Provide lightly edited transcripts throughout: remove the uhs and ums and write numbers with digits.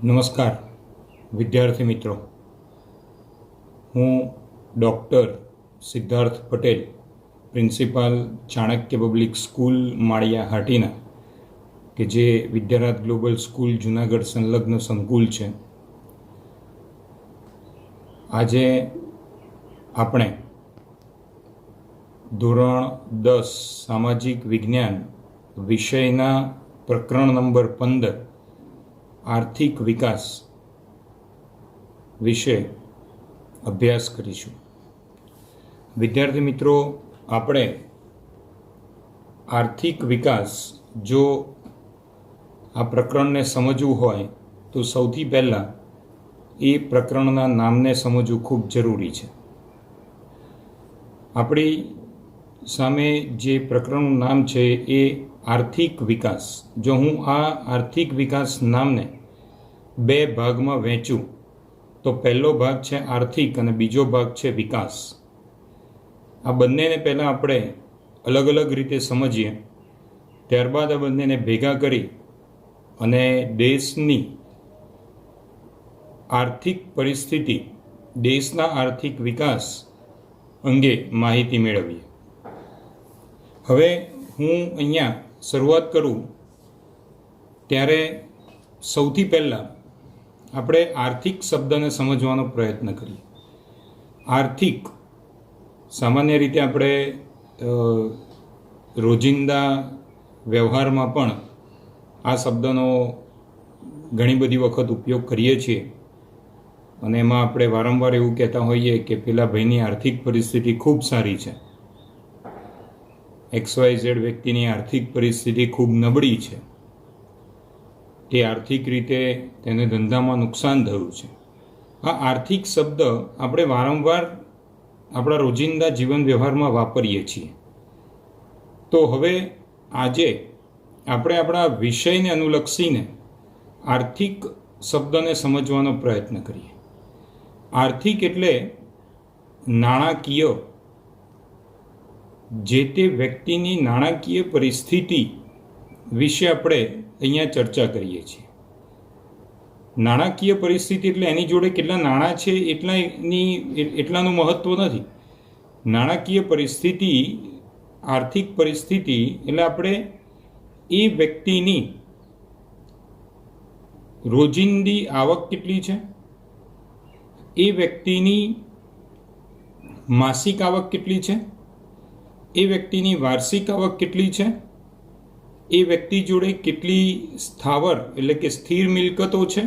નમસ્કાર વિદ્યાર્થી મિત્રો, હું doctor Siddharth Patel, principal Chanakya public school Maliya Hatina, કે જે વિદ્યારાજ ગ્લોબલ સ્કૂલ જુનાગઢ સંલગ્ન સંકુલ છે. આજે આપણે ધોરણ 10 સામાજિક વિજ્ઞાન વિષયના પ્રકરણ નંબર 15 આર્થિક વિકાસ વિશે અભ્યાસ કરીશું. વિદ્યાર્થી મિત્રો, આપણે આર્થિક વિકાસ જો આ પ્રકરણને સમજવું હોય તો સૌથી પહેલાં એ પ્રકરણના નામને સમજવું ખૂબ જરૂરી છે. આપણી સામે જે પ્રકરણનું નામ છે એ આર્થિક વિકાસ. જો હું આ આર્થિક વિકાસ નામને બે ભાગમાં વહેંચું તો પહેલો ભાગ છે આર્થિક અને બીજો ભાગ છે વિકાસ. આ બંનેને પહેલાં આપણે અલગ અલગ રીતે સમજીએ, ત્યારબાદ આ બંનેને ભેગા કરી અને દેશની આર્થિક પરિસ્થિતિ, દેશના આર્થિક વિકાસ અંગે માહિતી મેળવીએ. હવે હું અહીંયા શરૂઆત કરું ત્યારે સૌથી પહેલાં આપણે આર્થિક શબ્દને સમજવાનો પ્રયત્ન કરીએ. આર્થિક સામાન્ય રીતે આપણે રોજિંદા વ્યવહારમાં પણ આ શબ્દનો ઘણી બધી વખત ઉપયોગ કરીએ છીએ અને એમાં આપણે વારંવાર એવું કહેતા હોઈએ કે પેલા ભાઈની આર્થિક પરિસ્થિતિ ખૂબ સારી છે, XYZ વ્યક્તિની આર્થિક પરિસ્થિતિ ખૂબ નબળી છે, તે આર્થિક રીતે તેને ધંધામાં નુકસાન થયું છે. આ આર્થિક શબ્દ આપણે વારંવાર આપણા રોજિંદા જીવન વ્યવહારમાં વાપરીએ છીએ. તો હવે આજે આપણે આપણા વિષયને અનુલક્ષીને આર્થિક શબ્દને સમજવાનો પ્રયત્ન કરીએ. આર્થિક એટલે નાણાકીય, જે તે વ્યક્તિની નાણાકીય પરિસ્થિતિ વિશે આપણે અહીંયા ચર્ચા કરીએ છીએ. નાણાકીય પરિસ્થિતિ એટલે એની જોડે કેટલા નાણાં છે એટલાનું મહત્ત્વ નથી. નાણાકીય પરિસ્થિતિ, આર્થિક પરિસ્થિતિ એટલે આપણે એ વ્યક્તિની રોજિંદી આવક કેટલી છે, એ વ્યક્તિની માસિક આવક કેટલી છે, એ વ્યક્તિની વાર્ષિક આવક કેટલી છે, એ વ્યક્તિ જોડે કેટલી સ્થાવર એટલે કે સ્થિર મિલકતો છે.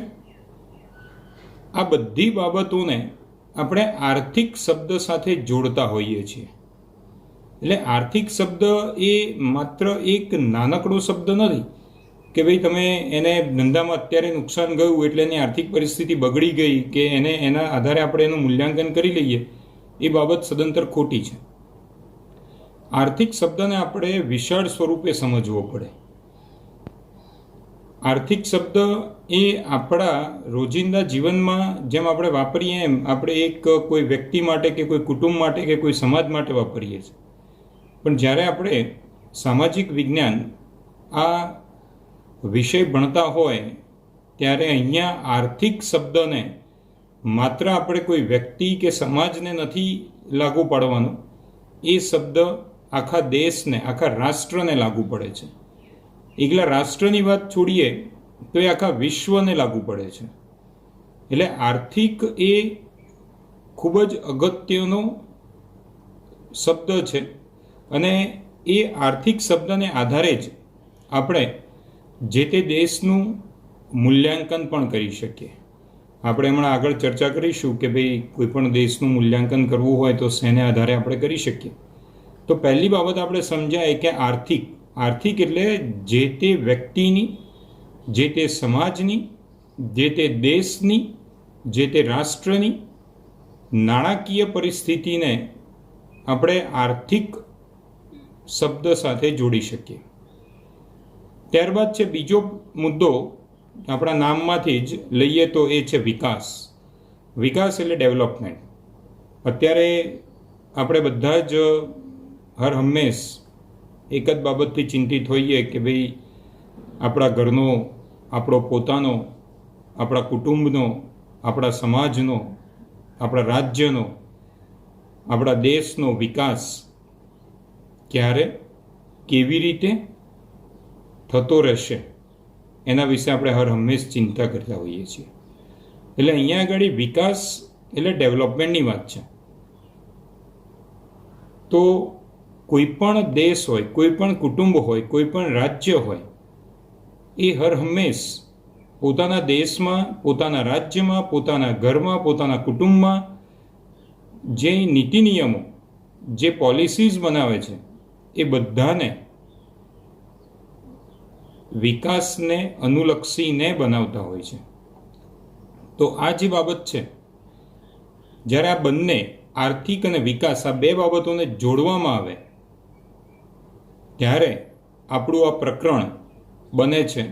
આ બધી બાબતોને આપણે આર્થિક શબ્દ સાથે જોડતા હોઈએ છીએ. એટલે આર્થિક શબ્દ એ માત્ર એક નાનકડો શબ્દ નથી કે ભાઈ તમે એને ધંધામાં અત્યારે નુકસાન ગયું એટલે એની આર્થિક પરિસ્થિતિ બગડી ગઈ કે એના આધારે આપણે એનું મૂલ્યાંકન કરી લઈએ. એ બાબત સદંતર ખોટી છે. આર્થિક શબ્દને આપણે વિશાળ સ્વરૂપે સમજવો પડે. આર્થિક શબ્દ એ આપણા રોજિંદા જીવનમાં જેમ આપણે વાપરીએ એમ આપણે એક કોઈ વ્યક્તિ માટે કે કોઈ કુટુંબ માટે કે કોઈ સમાજ માટે વાપરીએ છીએ. પણ જ્યારે આપણે સામાજિક વિજ્ઞાન આ વિષય ભણતા હોય ત્યારે અહીંયા આર્થિક શબ્દને માત્ર આપણે કોઈ વ્યક્તિ કે સમાજને નથી લાગુ પાડવાનો, એ શબ્દ આખા દેશને, આખા રાષ્ટ્રને લાગુ પડે છે. એકલા રાષ્ટ્રની વાત છોડીએ તો એ આખા વિશ્વને લાગુ પડે છે. એટલે આર્થિક એ ખૂબ જ અગત્યનો શબ્દ છે અને એ આર્થિક શબ્દને આધારે જ આપણે જે તે દેશનું મૂલ્યાંકન પણ કરી શકીએ. આપણે હમણાં આગળ ચર્ચા કરીશું કે ભાઈ કોઈ પણ દેશનું મૂલ્યાંકન કરવું હોય તો શેને આધારે આપણે કરી શકીએ. તો પહેલી બાબત આપણે સમજાય કે આર્થિક એટલે જે તે વ્યક્તિની, જે તે સમાજની, જે તે દેશની, જે તે રાષ્ટ્રની નાણાકીય પરિસ્થિતિને આપણે આર્થિક શબ્દ સાથે જોડી શકીએ. ત્યારબાદ છે બીજો મુદ્દો, આપણા નામમાંથી જ લઈએ તો એ છે વિકાસ. વિકાસ એટલે ડેવલપમેન્ટ. અત્યારે આપણે બધા જ હર હંમેશ એક જ બાબતથી ચિંતિત હોઈએ કે ભાઈ આપણા ઘરનો, આપણો પોતાનો આપણા કુટુંબનો, આપણા સમાજનો, આપણા રાજ્યનો, આપણા દેશનો વિકાસ ક્યારે, કેવી રીતે થતો રહેશે એના વિશે આપણે હર હંમેશ ચિંતા કરતા હોઈએ છીએ. એટલે અહીંયા આગળ વિકાસ એટલે ડેવલપમેન્ટની વાત છે. તો કોઈ પણ દેશ હોય, કોઈ પણ કુટુંબ હોય, કોઈ પણ રાજ્ય હોય, એ હર હંમેશ પોતાના દેશમાં, પોતાના રાજ્યમાં, પોતાના ઘરમાં, પોતાના કુટુંબમાં જે નીતિ નિયમો, જે પોલિસીઝ બનાવે છે એ બધાને વિકાસને અનુલક્ષીને બનાવતા હોય છે. તો આ જે બાબત છે, જ્યારે આ બંને આર્થિક અને વિકાસ આ બે બાબતોને જોડવામાં આવે ત્યારે આપણું આ પ્રકરણ બને છે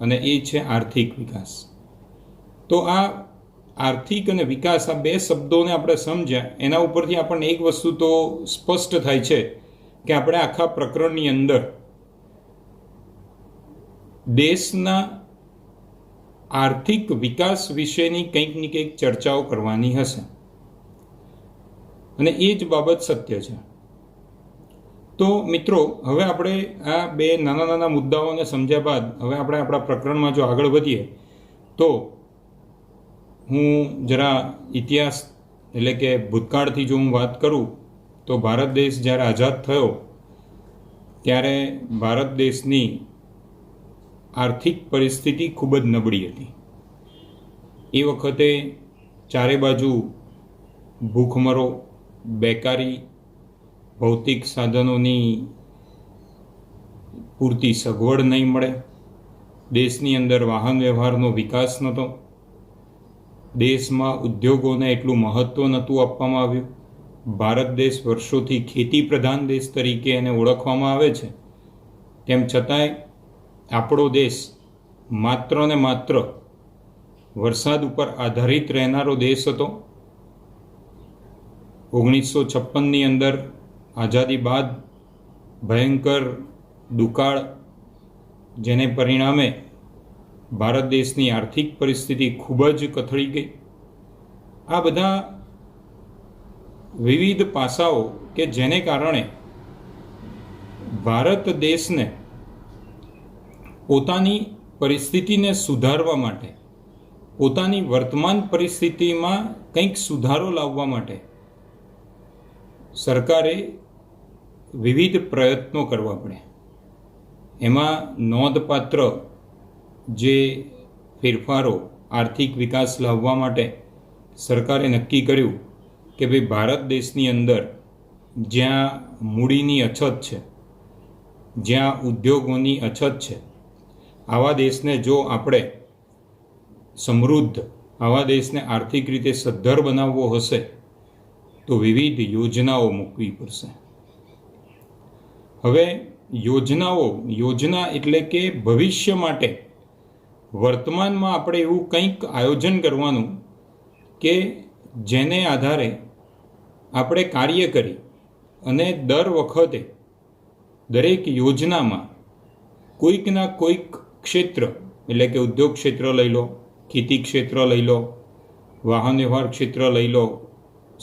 અને એ છે આર્થિક વિકાસ. તો આ આર્થિક અને વિકાસ આ બે શબ્દોને આપણે સમજ્યા, એના ઉપરથી આપણને એક વસ્તુ તો સ્પષ્ટ થાય છે કે આપણે આખા પ્રકરણની અંદર દેશના આર્થિક વિકાસ વિશેની કંઈક ને કંઈક ચર્ચાઓ કરવાની હશે અને એ જ બાબત સત્ય છે. તો મિત્રો, હવે આપણે આ બે નાના નાના મુદ્દાઓને સમજ્યા બાદ હવે આપણે આપણા પ્રકરણમાં જો આગળ વધીએ તો હું જરા ઇતિહાસ એટલે કે ભૂતકાળથી જો હું વાત કરું તો ભારત દેશ જ્યારે આઝાદ થયો ત્યારે ભારત દેશની આર્થિક પરિસ્થિતિ ખૂબ જ નબળી હતી. એ વખતે ચારે બાજુ ભૂખમરો, બેકારી, ભૌતિક સાધનોની પૂરતી સગવડ નહીં મળે, દેશની અંદર વાહન વ્યવહારનો વિકાસ નહોતો, દેશમાં ઉદ્યોગોને એટલું મહત્ત્વ નહોતું આપવામાં આવ્યું. ભારત દેશ વર્ષોથી ખેતી પ્રધાન દેશ તરીકે એને ઓળખવામાં આવે છે, તેમ છતાંય આપણો દેશ માત્ર ને માત્ર વરસાદ ઉપર આધારિત રહેનારો દેશ હતો. 1956ની અંદર આઝાદી બાદ ભયંકર દુકાળ, જેને પરિણામે ભારત દેશની આર્થિક પરિસ્થિતિ ખૂબ જ કથળી ગઈ. આ બધા વિવિધ પાસાઓ કે જેને કારણે ભારત દેશને પોતાની પરિસ્થિતિને સુધારવા માટે, પોતાની વર્તમાન પરિસ્થિતિમાં કંઈક સુધારો લાવવા માટે સરકારે વિવિધ પ્રયત્નો કરવા પડે. એમાં નોંધપાત્ર જે ફેરફારો આર્થિક વિકાસ લાવવા માટે સરકારે નક્કી કર્યું કે ભાઈ ભારત દેશની અંદર જ્યાં મૂડીની અછત છે, જ્યાં ઉદ્યોગોની અછત છે, આવા દેશને જો આપણે સમૃદ્ધ, આવા દેશને આર્થિક રીતે સદ્ધર બનાવવો હશે તો વિવિધ યોજનાઓ મૂકવી પડશે. હવે યોજના એટલે કે ભવિષ્ય માટે વર્તમાનમાં આપણે એવું કંઈક આયોજન કરવાનું કે જેને આધારે આપણે કાર્ય કરી અને દર વખતે દરેક યોજનામાં કોઈકના કોઈક ક્ષેત્ર, એટલે કે ઉદ્યોગ ક્ષેત્ર લઈ લો, ખેતી ક્ષેત્ર લઈ લો, વાહન વ્યવહાર ક્ષેત્ર લઈ લો,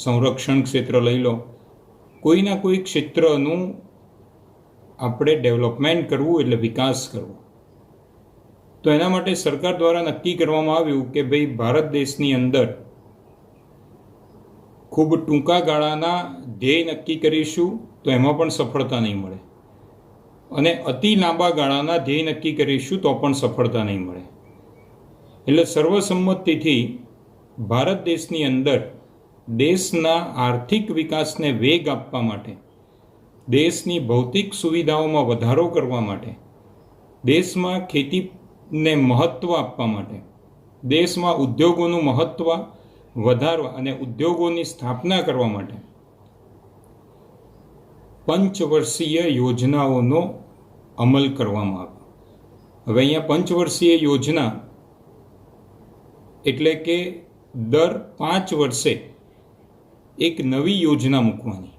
સંરક્ષણ ક્ષેત્ર લઈ લો, કોઈના કોઈ ક્ષેત્રનું આપણે ડેવલપમેન્ટ કરવું એટલે વિકાસ કરવો. તો એના માટે સરકાર દ્વારા નક્કી કરવામાં આવ્યું કે ભાઈ ભારત દેશની અંદર ખૂબ ટૂંકા ગાળાના ધ્યેય નક્કી કરીશું તો એમાં પણ સફળતા નહીં મળે, અને અતિ લાંબા ગાળાના ધ્યેય નક્કી કરીશું તો પણ સફળતા નહીં મળે. એટલે સર્વસંમતિથી ભારત દેશની અંદર દેશના આર્થિક વિકાસને વેગ આપવા માટે, દેશની ભૌતિક સુવિધાઓમાં વધારો કરવા માટે, દેશમાં ખેતીને મહત્ત્વ આપવા માટે, દેશમાં ઉદ્યોગોનું મહત્ત્વ વધારવા અને ઉદ્યોગોની સ્થાપના કરવા માટે પંચવર્ષીય યોજનાઓનો અમલ કરવામાં આવ્યો. હવે અહીંયા પંચવર્ષીય યોજના એટલે કે દર 5 વર્ષે એક નવી યોજના મૂકવાની.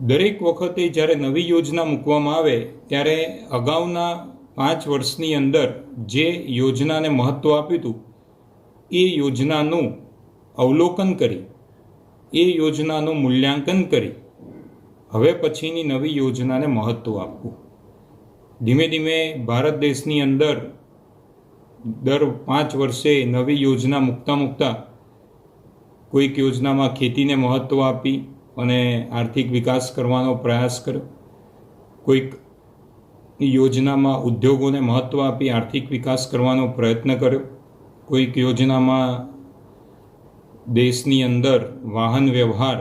દરેક વખતે જ્યારે નવી યોજના મૂકવામાં આવે ત્યારે અગાઉના 5 વર્ષની અંદર જે યોજનાને મહત્ત્વ આપ્યું હતું એ યોજનાનું અવલોકન કરી, એ યોજનાનું મૂલ્યાંકન કરી હવે પછીની નવી યોજનાને મહત્ત્વ આપવું. ધીમે ધીમે ભારત દેશની અંદર દર 5 વર્ષે નવી યોજના મૂકતા કોઈક યોજનામાં ખેતીને મહત્ત્વ આપી અને આર્થિક વિકાસ કરવાનો પ્રયાસ કર્યો, કોઈક યોજનામાં ઉદ્યોગોને મહત્ત્વ આપી આર્થિક વિકાસ કરવાનો પ્રયત્ન કર્યો, કોઈક યોજનામાં દેશની અંદર વાહન વ્યવહાર,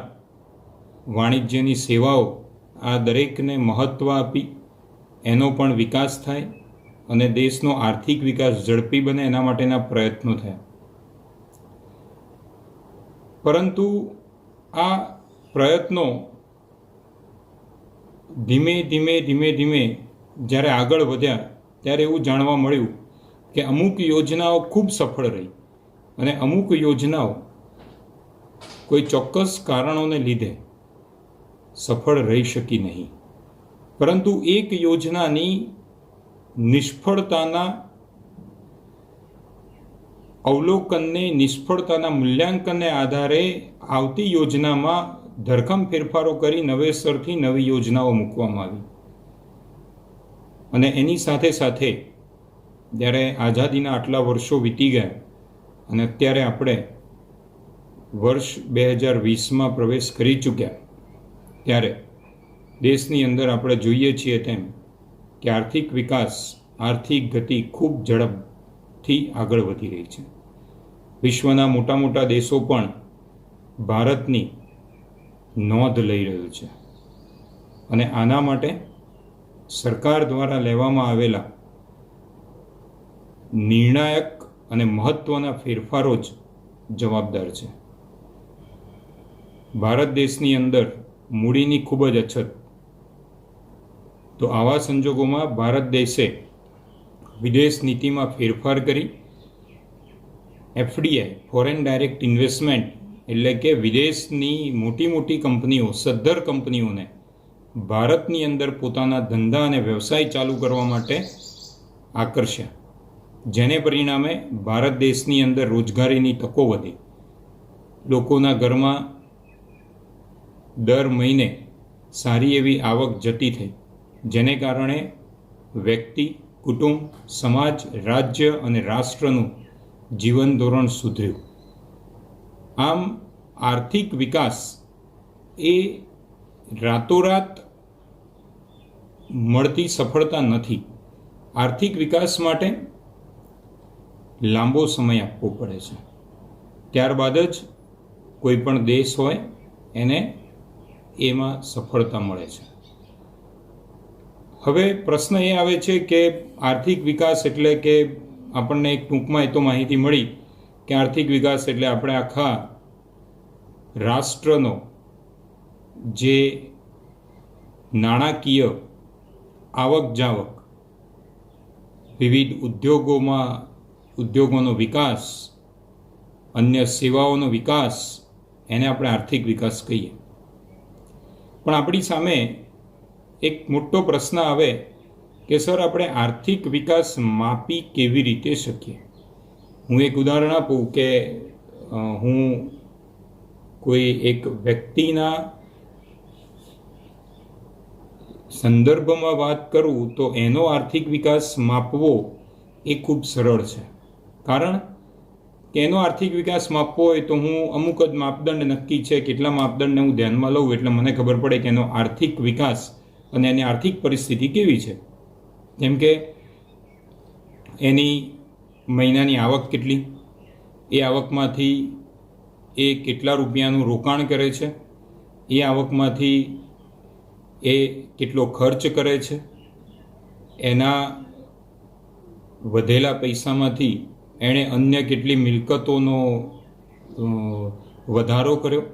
વાણિજ્યની સેવાઓ, આ દરેકને મહત્ત્વ આપી એનો પણ વિકાસ થાય અને દેશનો આર્થિક વિકાસ ઝડપી બને એના માટેના પ્રયત્નો થયા. પરંતુ આ પ્રયત્નો ધીમે ધીમે જ્યારે આગળ વધ્યા ત્યારે એવું જાણવા મળ્યું કે અમુક યોજનાઓ ખૂબ સફળ રહી અને અમુક યોજનાઓ કોઈ ચોક્કસ કારણોને લીધે સફળ રહી શકી નહીં. પરંતુ એક યોજનાની નિષ્ફળતાના અવલોકનને, નિષ્ફળતાના મૂલ્યાંકનને આધારે આવતી યોજનામાં ધરખમ ફેરફારો કરી નવેસરથી નવી યોજનાઓ મૂકવામાં આવી. અને એની સાથે સાથે જ્યારે આઝાદીના આટલા વર્ષો વીતી ગયા અને અત્યારે આપણે વર્ષ 2020માં પ્રવેશ કરી ચૂક્યા, ત્યારે દેશની અંદર આપણે જોઈએ છીએ તેમ કે આર્થિક વિકાસ, આર્થિક ગતિ ખૂબ ઝડપથી આગળ વધી રહી છે. વિશ્વના મોટા મોટા દેશો પણ ભારતની નોંધ લઈ રહ્યો છે અને આના માટે સરકાર દ્વારા લેવામાં આવેલા નિર્ણાયક અને મહત્ત્વના ફેરફારો જ જવાબદાર છે. ભારત દેશની અંદર મૂડીની ખૂબ જ અછત, તો આવા સંજોગોમાં ભારત દેશે વિદેશ નીતિમાં ફેરફાર કરી FDI, ફોરેન ડાયરેક્ટ ઇન્વેસ્ટમેન્ટ, એટલે કે વિદેશની મોટી મોટી કંપનીઓ, સદ્ધર કંપનીઓને ભારતની અંદર પોતાના ધંધા અને વ્યવસાય ચાલુ કરવા માટે આકર્ષ્યા, જેને પરિણામે ભારત દેશની અંદર રોજગારીની તકો વધી, લોકોના ઘરમાં દર મહિને સારી એવી આવક જતી થઈ, જેને કારણે વ્યક્તિ, કુટુંબ, સમાજ, રાજ્ય અને રાષ્ટ્રનું જીવન ધોરણ સુધર્યું. આમ આર્થિક વિકાસ એ રાતોરાત મળતી સફળતા નથી. આર્થિક વિકાસ માટે લાંબો સમય આપવો પડે છે, ત્યારબાદ જ કોઈ પણ દેશ હોય એને એમાં સફળતા મળે છે. હવે પ્રશ્ન એ આવે છે કે આર્થિક વિકાસ એટલે કે આપણને એક ટૂંકમાં એ તો માહિતી મળી કે આર્થિક વિકાસ એટલે આપણે આખા રાષ્ટ્રનો જે નાણાકીય આવક જાવક, વિવિધ ઉદ્યોગોનો વિકાસ, અન્ય સેવાઓનો વિકાસ, એને આપણે આર્થિક વિકાસ કહીએ. પણ આપણી સામે એક મોટો પ્રશ્ન આવે કે સર, આપણે આર્થિક વિકાસ માપી કેવી રીતે શકીએ? હું એક ઉદાહરણ આપું કે હું કોઈ એક વ્યક્તિના સંદર્ભમાં વાત કરું તો એનો આર્થિક વિકાસ માપવો એ ખૂબ સરળ છે. કારણ કે એનો આર્થિક વિકાસ માપવો હોય તો હું અમુક જ માપદંડ નક્કી છે, કેટલા માપદંડને હું ધ્યાનમાં લઉં એટલે મને ખબર પડે કે એનો આર્થિક વિકાસ અને એની આર્થિક પરિસ્થિતિ કેવી છે. જેમ કે એની મહિનાની આવક કેટલી, એ આવકમાંથી એ કેટલા રૂપિયાનું રોકાણ કરે છે, એ આવકમાંથી એ કેટલો ખર્ચ કરે છે, એના વધેલા પૈસામાંથી એણે અન્ય કેટલી મિલકતોનો વધારો કર્યો.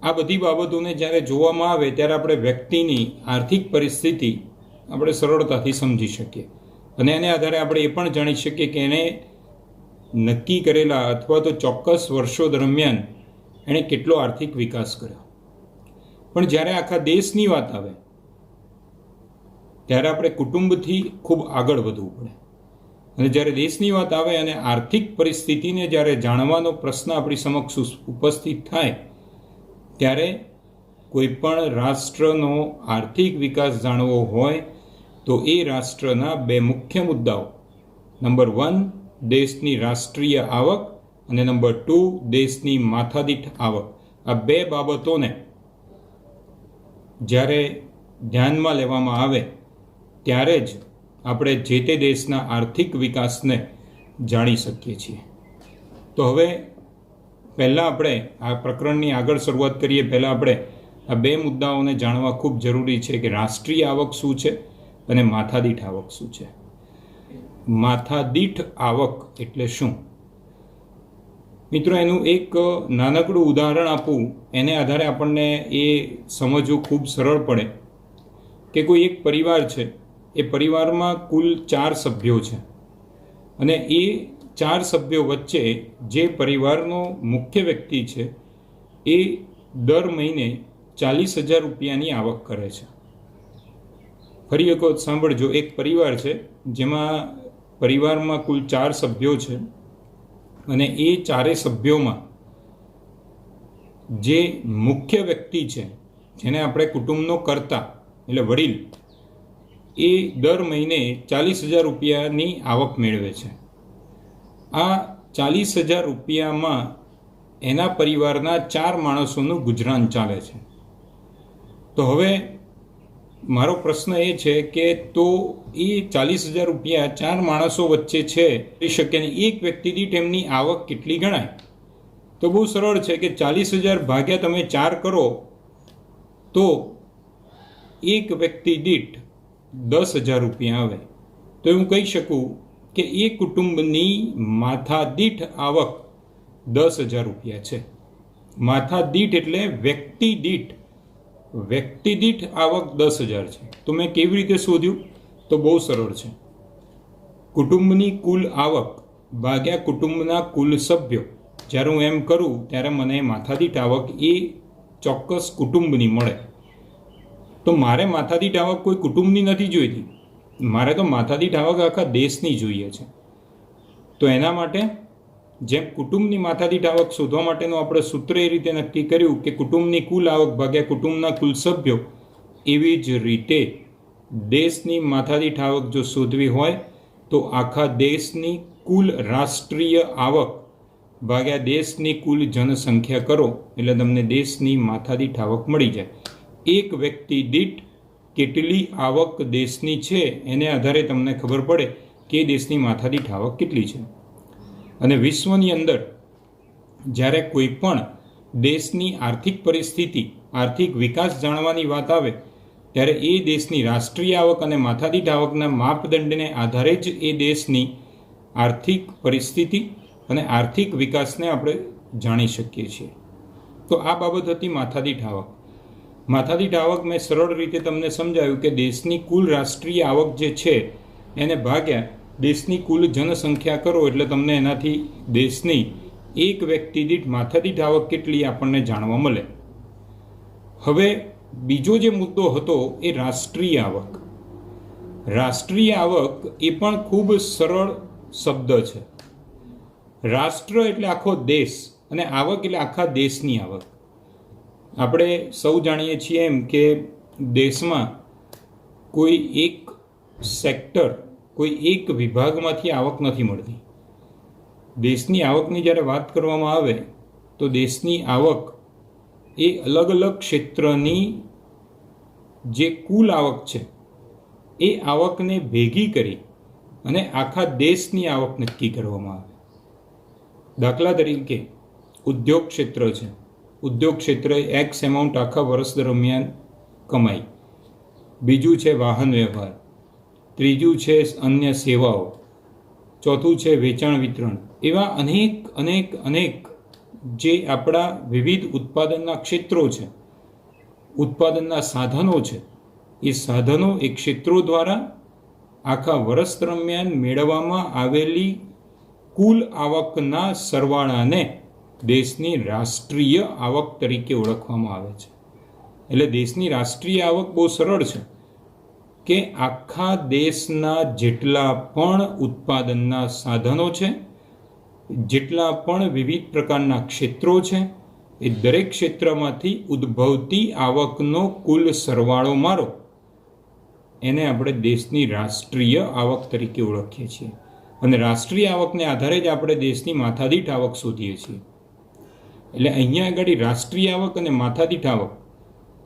આ બધી બાબતોને જ્યારે જોવામાં આવે ત્યારે આપણે વ્યક્તિની આર્થિક પરિસ્થિતિ આપણે સરળતાથી સમજી શકીએ અને એને આધારે આપણે એ પણ જાણી શકીએ કે એણે નક્કી કરેલા અથવા તો ચોક્કસ વર્ષો દરમિયાન એણે કેટલો આર્થિક વિકાસ કર્યો. પણ જ્યારે આખા દેશની વાત આવે ત્યારે આપણે કુટુંબથી ખૂબ આગળ વધવું પડે. અને જ્યારે દેશની વાત આવે અને આર્થિક પરિસ્થિતિને જ્યારે જાણવાનો પ્રશ્ન આપણી સમક્ષ ઉપસ્થિત થાય, ત્યારે કોઈ પણ રાષ્ટ્રનો આર્થિક વિકાસ જાણવો હોય તો એ રાષ્ટ્રના બે મુખ્ય મુદ્દાઓ, નંબર 1 દેશની રાષ્ટ્રીય આવક અને નંબર 2 દેશની માથાદીઠ આવક, આ બે બાબતોને જ્યારે ધ્યાનમાં લેવામાં આવે ત્યારે જ આપણે જે તે દેશના આર્થિક વિકાસને જાણી શકીએ છીએ. તો હવે પહેલાં આપણે આ પ્રકરણની આગળ શરૂઆત કરીએ પહેલાં આપણે આ બે મુદ્દાઓને જાણવા ખૂબ જરૂરી છે કે રાષ્ટ્રીય આવક શું છે અને માથાદીઠ આવક શું છે. માથાદીઠ આવક એટલે શું? મિત્રો, એનું એક નાનકડું ઉદાહરણ આપું, એને આધારે આપણને એ સમજવું ખૂબ સરળ પડે કે કોઈ એક પરિવાર છે, એ પરિવારમાં કુલ 4 સભ્યો છે અને એ 4 સભ્યો વચ્ચે જે પરિવારનો મુખ્ય વ્યક્તિ છે એ દર મહિને 40,000 રૂપિયાની આવક કરે છે. ફરી એક વખત સાંભળજો, એક પરિવાર છે જેમાં પરિવારમાં કુલ 4 સભ્યો છે અને એ 4 સભ્યોમાં જે મુખ્ય વ્યક્તિ છે, જેને આપણે કુટુંબનો કર્તા એટલે વડીલ, એ દર મહિને 40,000 રૂપિયાની આવક મેળવે છે. આ 40,000 રૂપિયામાં એના પરિવારના 4 માણસોનું ગુજરાન ચાલે છે. તો હવે મારો પ્રશ્ન એ છે કે તો એ 40,000 રૂપિયા 4 માણસો વચ્ચે છે એ શકે ને એક વ્યક્તિ દીઠ એમની આવક કેટલી ગણાય? તો બહુ સરળ છે કે 40,000 ભાગ્યા તમે 4 કરો તો એક વ્યક્તિ દીઠ 10,000 રૂપિયા આવે. તો હું કહી શકું કે એ કુટુંબની માથાદીઠ આવક 10,000 રૂપિયા છે. માથાદીઠ એટલે વ્યક્તિ દીઠ આવક 10,000 છે. તો મેં કેવી રીતે શોધ્યું? તો બહુ સરળ છે. કુટુંબની કુલ આવક ભાગ્યા કુટુંબના કુલ સભ્યો, જ્યારે હું એમ કરું ત્યારે મને માથાદીઠ આવક એ ચોક્કસ કુટુંબની મળે. તો મારે માથાદીઠ આવક કોઈ કુટુંબની નથી જોઈતી, મારે તો માથાદીઠ આવક આખા દેશની જોઈએ છે. તો એના માટે જેમ કુટુંબની માથાદીઠ આવક શોધવા માટેનું આપણે સૂત્ર એ રીતે નક્કી કર્યું કે કુટુંબની કુલ આવક ભાગ્યા કુટુંબના કુલ સભ્યો, એવી જ રીતે દેશની માથાદીઠ આવક જો શોધવી હોય તો આખા દેશની કુલ રાષ્ટ્રીય આવક ભાગ્યા દેશની કુલ જનસંખ્યા કરો એટલે તમને દેશની માથાદીઠ આવક મળી જાય. એક વ્યક્તિ દીઠ કેટલી આવક દેશની છે એને આધારે તમને ખબર પડે કે દેશની માથાદીઠ આવક કેટલી છે. અને વિશ્વની અંદર જ્યારે કોઈ પણ દેશની આર્થિક પરિસ્થિતિ, આર્થિક વિકાસ જાણવાની વાત આવે ત્યારે એ દેશની રાષ્ટ્રીય આવક અને માથાદીઠ આવકના માપદંડને આધારે જ એ દેશની આર્થિક પરિસ્થિતિ અને આર્થિક વિકાસને આપણે જાણી શકીએ છીએ. તો આ બાબત હતી માથાદીઠ આવક. માથાદીઠ આવક મેં સરળ રીતે તમને સમજાવ્યું કે દેશની કુલ રાષ્ટ્રીય આવક જે છે એને ભાગ્યા દેશની કુલ જનસંખ્યા કરો એટલે તમને એનાથી દેશની એક વ્યક્તિ દીઠ માથાદીઠ આવક કેટલી આપણને જાણવા મળે. હવે બીજો જે મુદ્દો હતો એ રાષ્ટ્રીય આવક. રાષ્ટ્રીય આવક એ પણ ખૂબ સરળ શબ્દ છે. રાષ્ટ્ર એટલે આખો દેશ અને આવક એટલે આખા દેશની આવક. આપણે સૌ જાણીએ છીએ એમ કે દેશમાં કોઈ એક સેક્ટર, કોઈ એક વિભાગમાંથી આવક નથી મળતી. દેશની આવકની જ્યારે વાત કરવામાં આવે તો દેશની આવક એ અલગ અલગ ક્ષેત્રની જે કુલ આવક છે એ આવકને ભેગી કરી અને આખા દેશની આવક નક્કી કરવામાં આવે. દાખલા તરીકે ઉદ્યોગ ક્ષેત્ર છે. ઉદ્યોગ ક્ષેત્રે એક્સ એમાઉન્ટ આખા વર્ષ દરમિયાન કમાઈ. બીજું છે વાહન વ્યવહાર. ત્રીજું છે અન્ય સેવાઓ. ચોથું છે વેચાણ વિતરણ. એવા અનેક જે આપણા વિવિધ ઉત્પાદનના ક્ષેત્રો છે, ઉત્પાદનના સાધનો છે, એ સાધનો એ ક્ષેત્રો દ્વારા આખા વર્ષ દરમિયાન મેળવવામાં આવેલી કુલ આવકના સરવાળાને દેશની રાષ્ટ્રીય આવક તરીકે ઓળખવામાં આવે છે. એટલે દેશની રાષ્ટ્રીય આવક બહુ સરળ છે. કે આખા દેશના જેટલા પણ ઉત્પાદનના સાધનો છે, જેટલા પણ વિવિધ પ્રકારના ક્ષેત્રો છે, એ દરેક ક્ષેત્રમાંથી ઉદ્ભવતી આવકનો કુલ સરવાળો મારો એને આપણે દેશની રાષ્ટ્રીય આવક તરીકે ઓળખીએ છીએ. અને રાષ્ટ્રીય આવકને આધારે જ આપણે દેશની માથાદીઠ આવક શોધીએ છીએ. એટલે અહીંયા આગળ રાષ્ટ્રીય આવક અને માથાદીઠ આવક,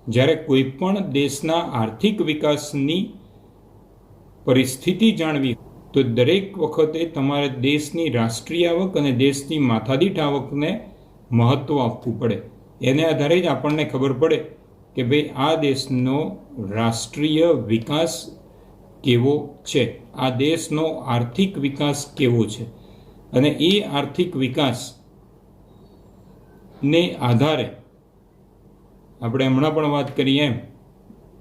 જ્યારે કોઈ પણ દેશના આર્થિક વિકાસની પરિસ્થિતિ જાણવી તો દરેક વખતે તમારે દેશની રાષ્ટ્રીય આવક અને દેશની માથાદીઠ આવકને મહત્ત્વ આપવું પડે. એને આધારે જ આપણને ખબર પડે કે ભાઈ આ દેશનો રાષ્ટ્રીય વિકાસ કેવો છે, આ દેશનો આર્થિક વિકાસ કેવો છે. અને એ આર્થિક વિકાસને આધારે આપણે હમણાં પણ વાત કરીએ એમ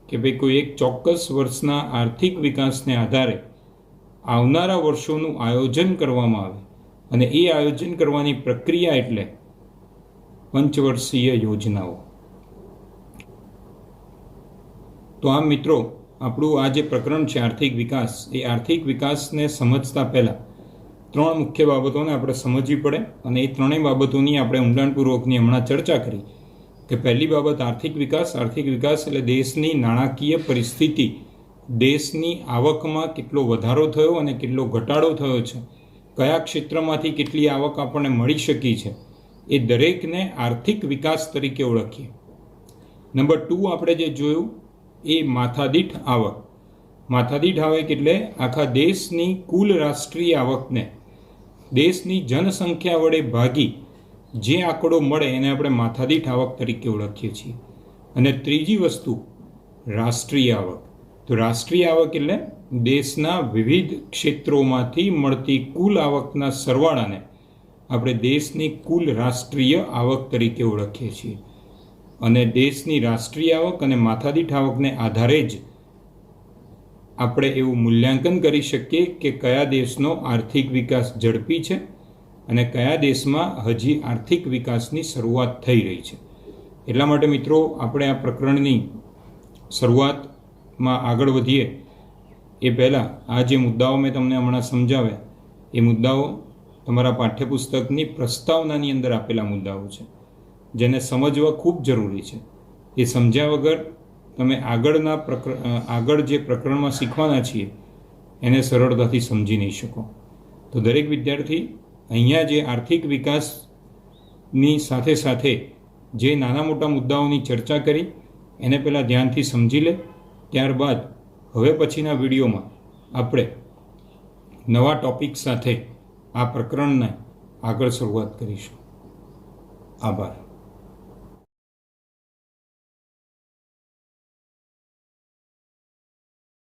કે ભાઈ કોઈ એક ચોક્કસ વર્ષના આર્થિક વિકાસને આધારે આવનારા વર્ષોનું આયોજન કરવામાં આવે. અને એ આયોજન કરવાની પ્રક્રિયા એટલે પંચવર્ષીય યોજનાઓ. તો આમ મિત્રો, આપણું આ જે પ્રકરણ છે આર્થિક વિકાસ, એ આર્થિક વિકાસને સમજતા પહેલાં 3 મુખ્ય બાબતોને આપણે સમજવી પડે. અને એ ત્રણેય બાબતોની આપણે ઊંડાણપૂર્વકની હમણાં ચર્ચા કરી કે પહેલી બાબત આર્થિક વિકાસ. આર્થિક વિકાસ એટલે દેશની નાણાકીય પરિસ્થિતિ, દેશની આવકમાં કેટલો વધારો થયો અને કેટલો ઘટાડો થયો છે, કયા ક્ષેત્રમાંથી કેટલી આવક આપણને મળી શકી છે, એ દરેકને આર્થિક વિકાસ તરીકે ઓળખીએ. નંબર 2 આપણે જે જોયું એ માથાદીઠ આવક. માથાદીઠ આવક એટલે આખા દેશની કુલ રાષ્ટ્રીય આવકને દેશની જનસંખ્યા વડે ભાગી જે આંકડો મળે એને આપણે માથાદીઠ આવક તરીકે ઓળખીએ છીએ. અને ત્રીજી વસ્તુ રાષ્ટ્રીય આવક. તો રાષ્ટ્રીય આવક એટલે દેશના વિવિધ ક્ષેત્રોમાંથી મળતી કુલ આવકના સરવાળાને આપણે દેશની કુલ રાષ્ટ્રીય આવક તરીકે ઓળખીએ છીએ. અને દેશની રાષ્ટ્રીય આવક અને માથાદીઠ આવકને આધારે જ આપણે એવું મૂલ્યાંકન કરી શકીએ કે કયા દેશનો આર્થિક વિકાસ ઝડપી છે અને કયા દેશમાં હજી આર્થિક વિકાસની શરૂઆત થઈ રહી છે. એટલા માટે મિત્રો, આપણે આ પ્રકરણની શરૂઆતમાં આગળ વધીએ એ પહેલાં આ જે મુદ્દાઓ મેં તમને હમણાં સમજાવ્યા એ મુદ્દાઓ તમારા પાઠ્યપુસ્તકની પ્રસ્તાવનાની અંદર આપેલા મુદ્દાઓ છે, જેને સમજવા ખૂબ જરૂરી છે. એ સમજ્યા વગર તમે આગળ જે પ્રકરણમાં શીખવાના છીએ એને સરળતાથી સમજી નહીં શકો. તો દરેક વિદ્યાર્થી અહીંયા જે આર્થિક વિકાસની સાથે સાથે જે નાના મોટા મુદ્દાઓની ચર્ચા કરી એને પહેલાં ધ્યાનથી સમજી લે. ત્યારબાદ હવે પછીના વિડીયોમાં આપણે નવા ટૉપિક સાથે આ પ્રકરણને આગળ શરૂઆત કરીશું. આભાર.